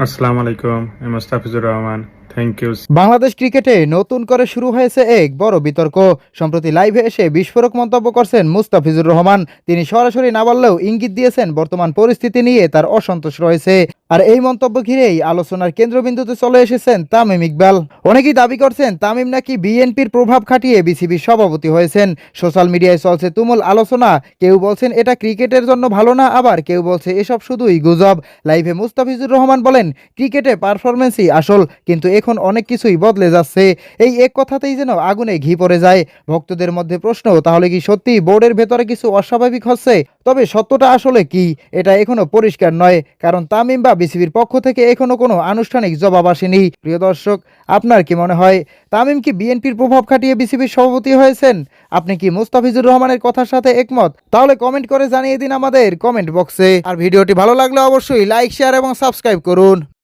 আসসালামু আলাইকুম, আমি মোস্তাফিজুর রহমান। Thank you. বাংলাদেশ ক্রিকেটে নতুন করে শুরু হয়েছে এক বড় বিতর্ক। সম্প্রতি লাইভে এসে বিস্ফোরক মন্তব্য করছেন মুস্তাফিজুর রহমান। তিনি সরাসরি না বললেও ইঙ্গিত দিয়েছেন বর্তমান পরিস্থিতি নিয়ে তার অসন্তোষ রয়েছে। আর এই মন্তব্য ঘিরেই আলোচনার কেন্দ্রবিন্দুতে চলে এসেছেন তামিম ইকবাল। অনেকেই দাবি করছেন তামিম নাকি বিএনপির প্রভাব খাটিয়ে বিসিবির সভাপতি হয়েছেন। সোশ্যাল মিডিয়ায় চলছে তুমুল আলোচনা। কেউ বলছেন এটা ক্রিকেটের জন্য ভালো না, আবার কেউ বলছে এসব শুধুই গুজব। লাইভে মুস্তাফিজুর রহমান বলেন, ক্রিকেটে পারফরমেন্সই আসল, কিন্তু এখন অনেক কিছুই বদলে যাচ্ছে। এই এক কথাতেই যেন আগুনে ঘি পড়ে যায়। ভক্তদের মধ্যে প্রশ্ন, তাহলে কি সত্যি বোর্ডের ভেতরে কিছু অস্বাভাবিক হচ্ছে? তবে সত্যটা আসলে কি, এটা এখনো পরিষ্কার নয়, কারণ তামিম বা বিসিবির পক্ষ থেকে এখনো কোনো আনুষ্ঠানিক জবাব আসেনি। প্রিয় দর্শক, আপনার কি মনে হয় তামিম কি বিএনপির প্রভাব খাটিয়ে বিসিবির সভাপতি হয়েছেন? আপনি কি মুস্তাফিজুর রহমানের কথার সাথে একমত? তাহলে কমেন্ট করে জানিয়ে দিন আমাদের কমেন্ট বক্সে। আর ভিডিওটি ভালো লাগলে অবশ্যই লাইক, শেয়ার এবং সাবস্ক্রাইব করুন।